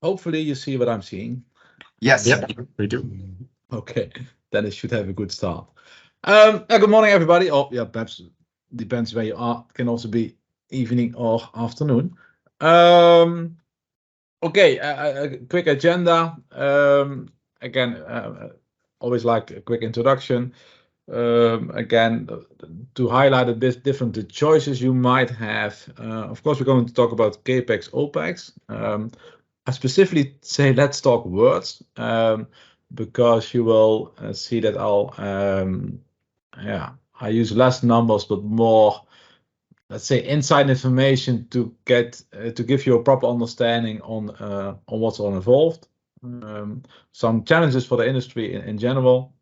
Hopefully you see what I'm seeing. Yes. Yep, we do. Okay, then it should have a good start. Good morning, everybody. Oh, yeah, perhaps depends where you are. It can also be evening or afternoon. Okay, a quick agenda. Again, always like a quick introduction. Again, to highlight a bit different the choices you might have. Of course, we're going to talk about CAPEX OPEX. I specifically say let's talk words because you will see that I use less numbers but more, let's say, inside information to get to give you a proper understanding on what's all involved. Some challenges for the industry in general.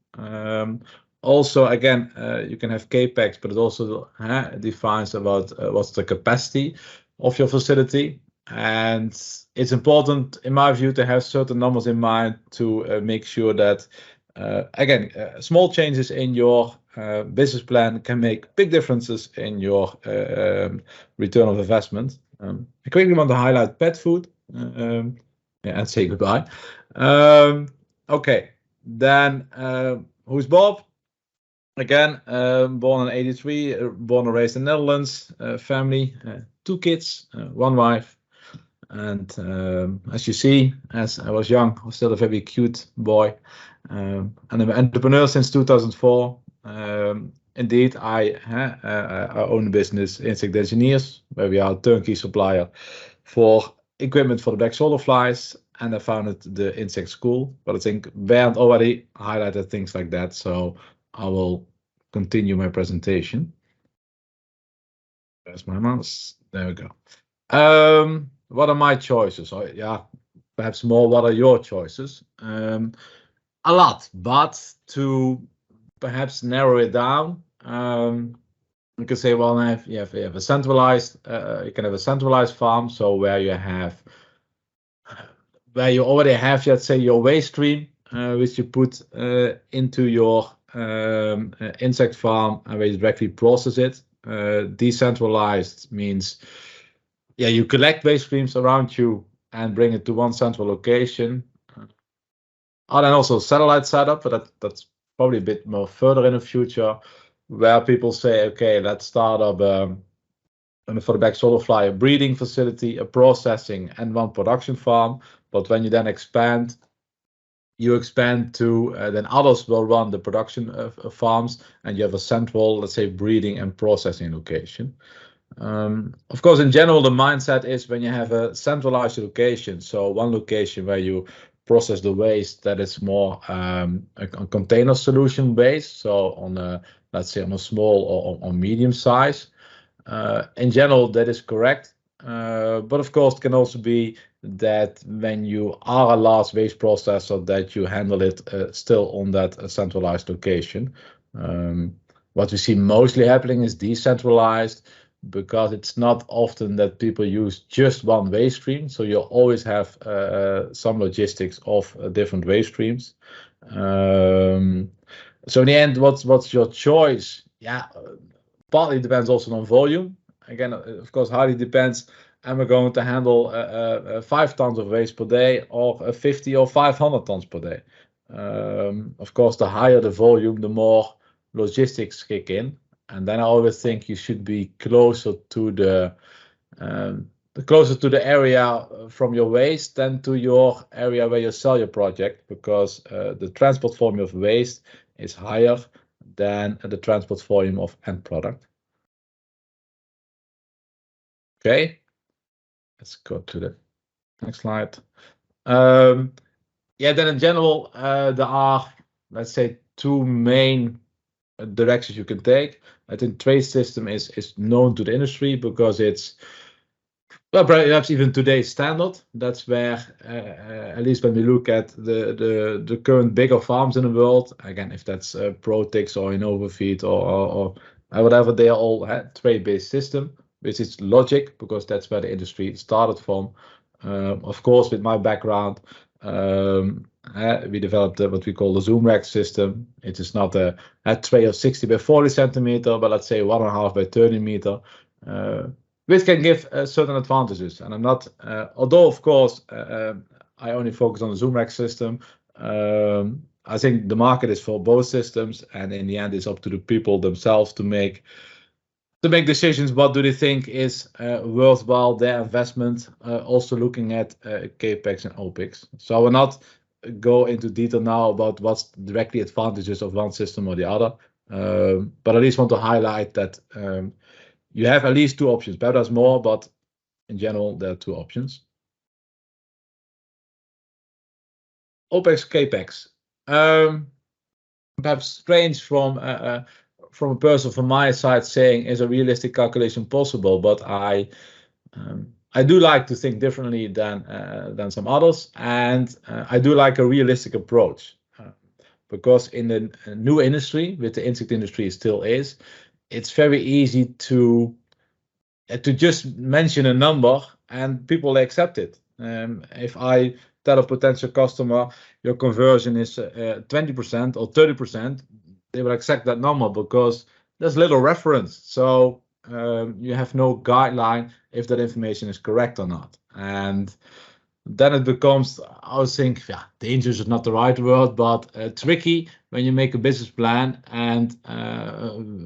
Also, again, you can have CAPEX, but it also defines about what's the capacity of your facility. And it's important, in my view, to have certain numbers in mind to make sure that, again, small changes in your business plan can make big differences in your return of investment. I quickly want to highlight pet food and say goodbye. Okay, then who's Bob? Again, born in '83, born and raised in the Netherlands, family, 2 kids, 1 wife. And as you see, as I was young, I was still a very cute boy. And I'm an entrepreneur since 2004. Indeed, I own a business, Insect Engineers, where we are a turnkey supplier for equipment for the black soldier flies. And I founded the insect school. But I think Bernd already highlighted things like that. So I will continue my presentation. There's my mouse. There we go. What are my choices? Or, yeah, perhaps more, what are your choices? A lot, but to perhaps narrow it down, you can say, well, you have a centralized, you can have a centralized farm, so where you already have, let's say, your waste stream, which you put into your insect farm and where you directly process it. Decentralized means, yeah, you collect waste streams around you and bring it to one central location. And also satellite setup, but that's probably a bit more further in the future, where people say, okay, let's start up for the black soldier fly, a breeding facility, a processing, and one production farm. But when you then expand, you expand to then others will run the production farms, and you have a central, let's say, breeding and processing location. Of course, in general, the mindset is when you have a centralized location, so one location where you process the waste, that is more a container solution based, so on a, let's say, on a small or medium size. In general, that is correct. But of course, it can also be that when you are a large waste processor, that you handle it still on that centralized location. What we see mostly happening is decentralized, because it's not often that people use just one waste stream. So you always have some logistics of different waste streams. So in the end, what's your choice? Yeah, partly depends also on volume. Again, of course, highly depends. Am I going to handle 5 tons of waste per day, or 50 or 500 tons per day? Of course, the higher the volume, the more logistics kick in. And then I always think you should be closer to the area from your waste than to your area where you sell your project, because the transport volume of waste is higher than the transport volume of end product. Okay, let's go to the next slide. Yeah, then in general, there are, let's say, 2 main directions you can take. I think trade system is known to the industry because it's, well, perhaps even today's standard. That's where, at least when we look at the current bigger farms in the world, again, if that's Protix or Innovafeed or whatever, they are all trade-based system, which is logic because that's where the industry started from. Of course, with my background, we developed what we call the zoom rack system. It is not a tray of 60 by 40 centimeter, but let's say 1.5 by 30 meter, which can give certain advantages. And I'm not, although of course I only focus on the ZoomRack system. I think the market is for both systems, and in the end, it's up to the people themselves to make decisions. What do they think is worthwhile their investment? Also looking at CAPEX and OPEX. So I will not go into detail now about what's directly advantages of one system or the other, but at least want to highlight that you have at least two options. Perhaps there's more, but in general, there are two options. OPEX, CAPEX. Perhaps strange from a person from my side saying, is a realistic calculation possible? But I do like to think differently than some others, and I do like a realistic approach, because in the new industry, with the insect industry still is, it's very easy to just mention a number and people accept it. If I tell a potential customer your conversion is 20% or 30%, they will accept that number because there's little reference. So you have no guideline if that information is correct or not. And then it becomes, I would think, yeah, dangerous is not the right word, but tricky when you make a business plan and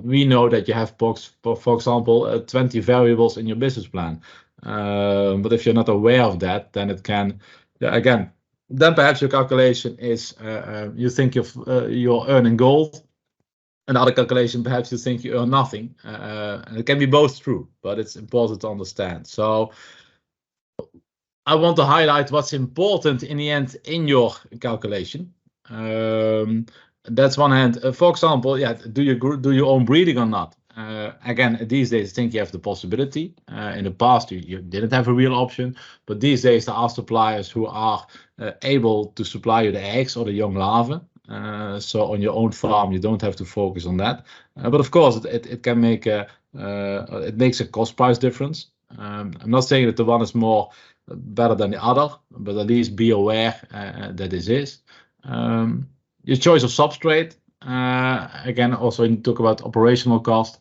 we know that you have, for example, 20 variables in your business plan. But if you're not aware of that, then it can, again, then perhaps your calculation is, you think you're earning gold. Another calculation, perhaps you think you earn nothing. And it can be both true, but it's important to understand. So I want to highlight what's important in the end in your calculation. That's one hand. For example, yeah, do you own breeding or not? Again, these days, I think you have the possibility. In the past, you didn't have a real option, but these days there are suppliers who are able to supply you the eggs or the young larvae. So on your own farm, you don't have to focus on that. But of course, it can make it makes a cost price difference. I'm not saying that the one is more better than the other, but at least be aware that this is. Your choice of substrate, again, also when you talk about operational cost,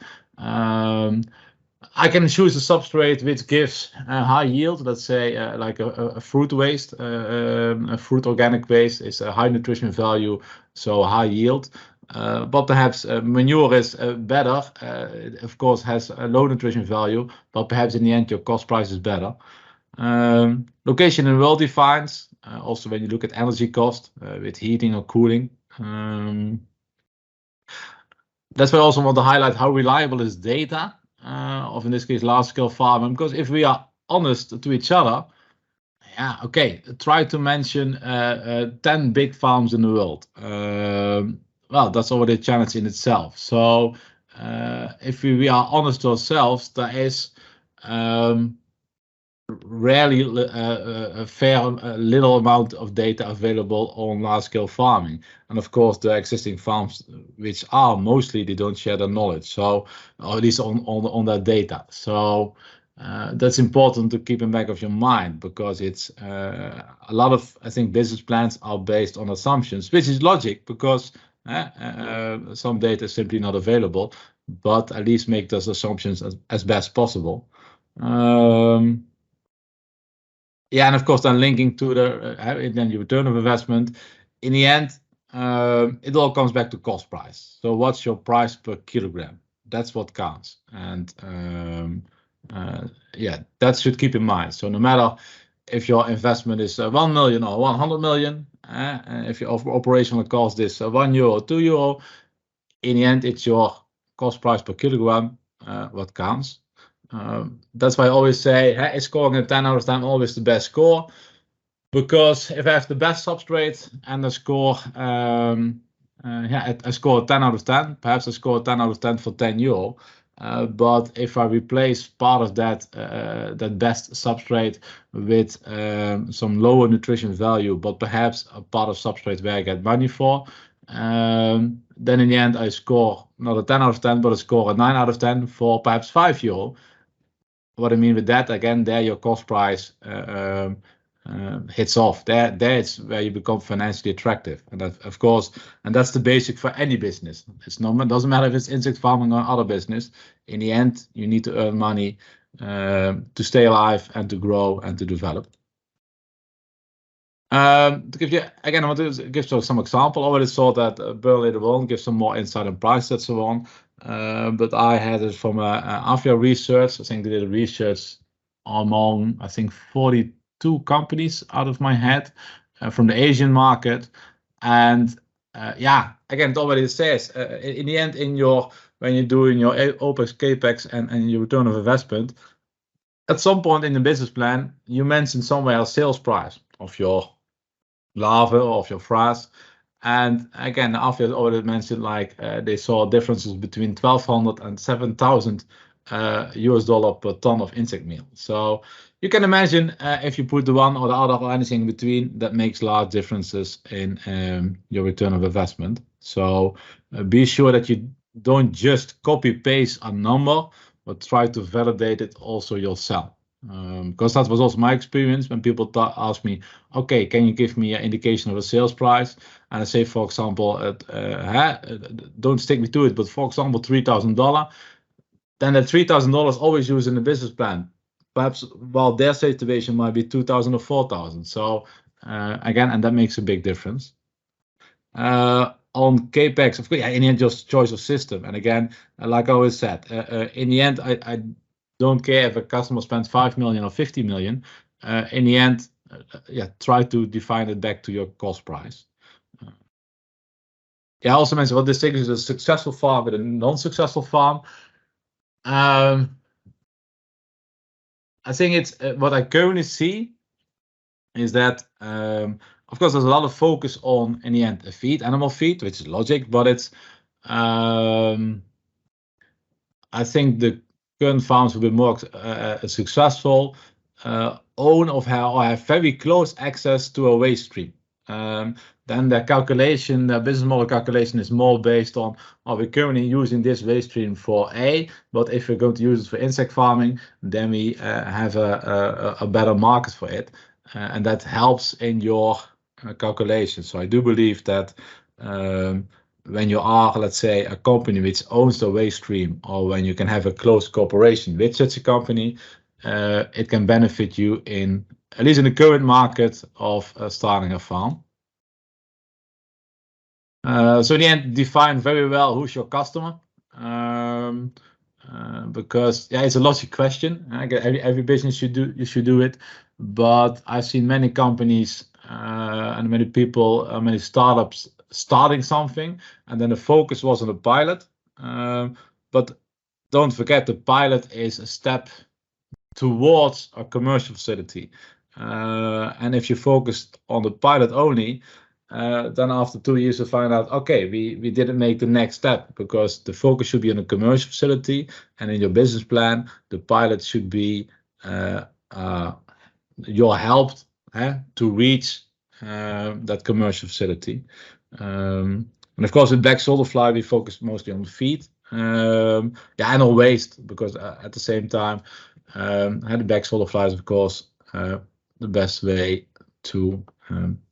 I can choose a substrate which gives high yield. Let's say like a fruit waste, a fruit organic waste is a high nutrition value, so high yield. But perhaps manure is better, of course has a low nutrition value, but perhaps in the end your cost price is better. Location and well defines, also when you look at energy cost with heating or cooling. That's why I also want to highlight how reliable is data of, in this case, large scale farming, because if we are honest to each other, yeah, okay, try to mention 10 big farms in the world. Well, that's already a challenge in itself. So if we are honest to ourselves, there is rarely a fair little amount of data available on large scale farming. And of course, the existing farms, which are mostly, they don't share their knowledge, so or at least on that data. So that's important to keep in back of your mind, because it's a lot of, I think, business plans are based on assumptions, which is logic, because some data is simply not available, but at least make those assumptions as best possible. Yeah, and of course, then linking to then your return of investment. In the end, it all comes back to cost price. So what's your price per kilogram? That's what counts. And yeah, that should keep in mind. So no matter if your investment is 1 million or 100 million, if your operational cost is €1, €2, in the end, it's your cost price per kilogram what counts. That's why I always say, is scoring a 10 out of 10 always the best score? Because if I have the best substrate and I score, I score a 10 out of 10, perhaps I score a 10 out of 10 for €10. But if I replace part of that best substrate with some lower nutrition value, but perhaps a part of substrate where I get money for, then in the end I score not a 10 out of 10, but I score a 9 out of 10 for perhaps €5. What I mean with that, again, there your cost price hits off. There it's where you become financially attractive, and that, of course, and that's the basic for any business. It doesn't matter if it's insect farming or other business. In the end, you need to earn money to stay alive and to grow and to develop. To give you, again, I want to give you some example. I already saw that Bill later on gives some more insight on price and so on. But I had it from Avia research. I think they did research among, I think, 42 companies out of my head from the Asian market. And yeah, again, it already says in the end, when you're doing your OPEX, CAPEX, and your return of investment, at some point in the business plan, you mentioned somewhere a sales price of your larva or of your frass. And again, Afia already mentioned like they saw differences between 1,200 and 7,000 US dollar per ton of insect meal. So you can imagine if you put the one or the other or anything in between, that makes large differences in your return of investment. So be sure that you don't just copy paste a number, but try to validate it also yourself. Because that was also my experience when people ask me, okay, can you give me an indication of a sales price? And I say, for example, don't stick me to it, but for example, $3,000. Then that $3,000 always used in the business plan. Perhaps while their situation might be 2,000 or 4,000. So again, and that makes a big difference. On CAPEX, of course, yeah, in the end, just choice of system. And again, like I always said, in the end, I don't care if a customer spends 5 million or 50 million. In the end, yeah, try to define it back to your cost price. Yeah, I also mentioned what distinguishes a successful farm with a non-successful farm. I think it's what I currently see is that, of course, there's a lot of focus on, in the end, animal feed, which is logic, but it's, I think the current farms will be more successful, own or have very close access to a waste stream. Then their calculation, their business model calculation is more based on, are we currently using this waste stream for A, but if we're going to use it for insect farming, then we have a better market for it. And that helps in your calculation. So I do believe that when you are, let's say, a company which owns the waste stream, or when you can have a close cooperation with such a company, it can benefit you in, at least in the current market, of starting a farm. So in the end, define very well who's your customer. Because yeah, it's a logic question. Every business should do it, but I've seen many companies and many people, many startups starting something, and then the focus was on the pilot. But don't forget, the pilot is a step towards a commercial facility. And if you focus on the pilot only, then after 2 years you find out, okay, we didn't make the next step, because the focus should be on a commercial facility, and in your business plan, the pilot should be your help to reach that commercial facility. And of course, with black soldier fly, we focus mostly on feed, yeah, and on waste, because at the same time, the black soldier fly is, of course, the best way to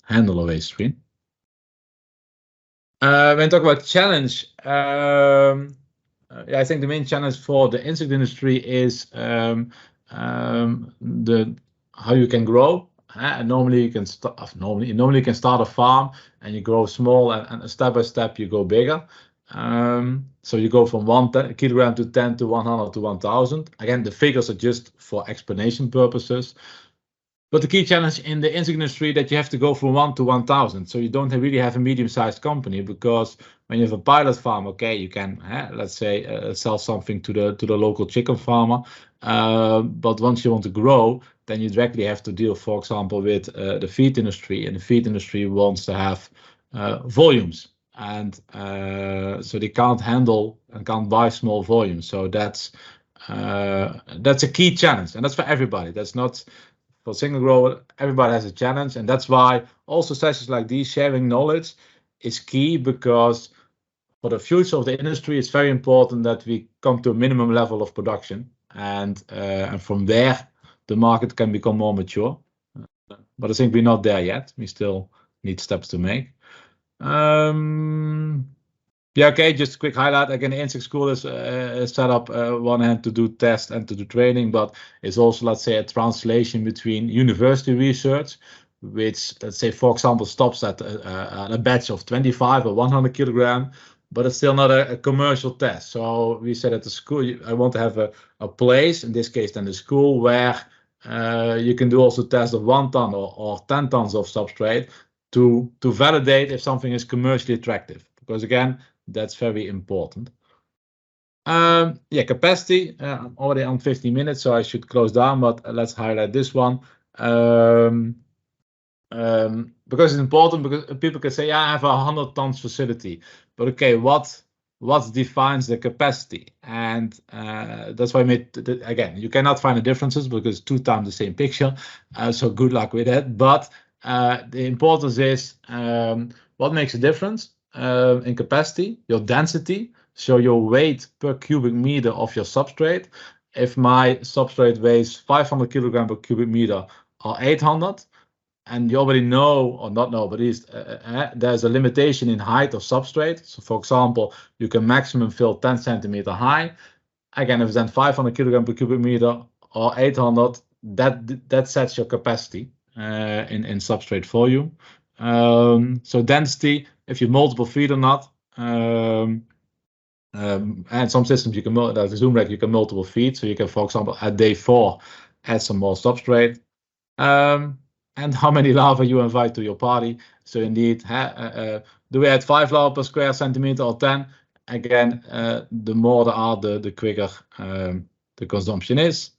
handle a waste stream. When we talk about challenge, yeah, I think the main challenge for the insect industry is how you can grow. Normally you can start. Normally you can start a farm and you grow small, and step by step you go bigger. So you go from 1 kilogram to 10 to 100 to 1,000. Again, the figures are just for explanation purposes. But the key challenge in the insect industry that you have to go from 1 to 1,000. So you don't really have a medium-sized company, because when you have a pilot farm, okay, you can, let's say, sell something to the local chicken farmer. But once you want to grow, then you directly have to deal, for example, with the feed industry, and the feed industry wants to have volumes, and so they can't handle and can't buy small volumes. So that's a key challenge, and that's for everybody. That's not for single grower. Everybody has a challenge, and that's why also sessions like these, sharing knowledge, is key, because for the future of the industry, it's very important that we come to a minimum level of production, and from there the market can become more mature. But I think we're not there yet. We still need steps to make. Yeah, okay, just a quick highlight. Again, the insect school is set up one hand to do tests and to do training, but it's also, let's say, a translation between university research, which, let's say, for example, stops at a batch of 25 or 100 kilogram, but it's still not a commercial test. So we said at the school, I want to have a place, in this case then the school, where you can do also tests of 1 ton or 10 tons of substrate to validate if something is commercially attractive, because again, that's very important. Yeah, capacity, I'm already on 15 minutes, so I should close down, but let's highlight this one. Because it's important, because people can say, yeah, I have a 100 tons facility, but okay, what defines the capacity? And that's why I made, again, you cannot find the differences because 2 times the same picture, so good luck with that. But the importance is what makes a difference in capacity, your density, so your weight per cubic meter of your substrate. If my substrate weighs 500 kilogram per cubic meter or 800, and you already know, or not know, but at least there's a limitation in height of substrate. So for example, you can maximum fill 10 centimeter high. Again, if it's then 500 kilogram per cubic meter or 800, that sets your capacity in substrate volume. So density, if you multiple feed or not, and some systems you can, like the Zoom rack, you can multiple feed. So you can, for example, at day 4, add some more substrate. And how many larvae you invite to your party. So indeed, do we add 5 larvae per square centimeter or 10? Again, the more there are, the quicker the consumption is.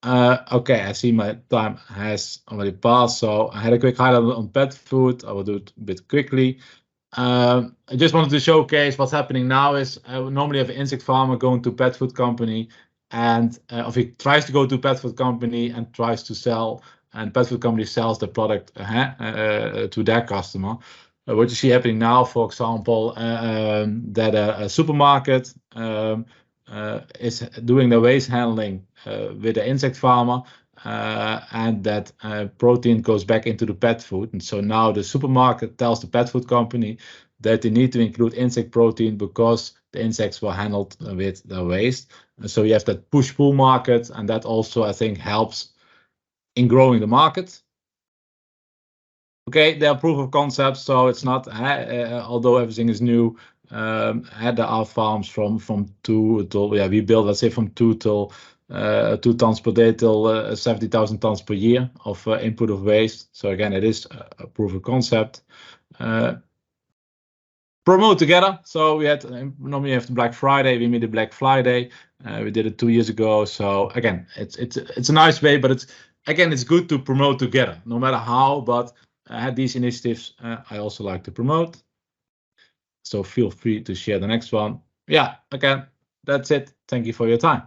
Okay, I see my time has already passed, so I had a quick highlight on pet food. I will do it a bit quickly. I just wanted to showcase what's happening now is normally have an insect farmer going to pet food company, and if he tries to go to pet food company and tries to sell, and pet food company sells the product to their customer. What you see happening now, for example, that a supermarket is doing the waste handling with the insect farmer, and that protein goes back into the pet food. And so now the supermarket tells the pet food company that they need to include insect protein because the insects were handled with the waste. And so you have that push-pull market, and that also, I think, helps in growing the market. Okay, they are proof of concept, so it's not, although everything is new, there are farms from 2 till, yeah, we build, let's say, from 2 till 2 tons per day till 70,000 tons per year of input of waste. So again, it is a proof of concept. Promote together. So we had, normally you have the Black Friday, we made the Black Friday. We did it 2 years ago. So again, it's a nice way, but it's good to promote together, no matter how, but these initiatives I also like to promote. So feel free to share the next one. Yeah, again, that's it. Thank you for your time.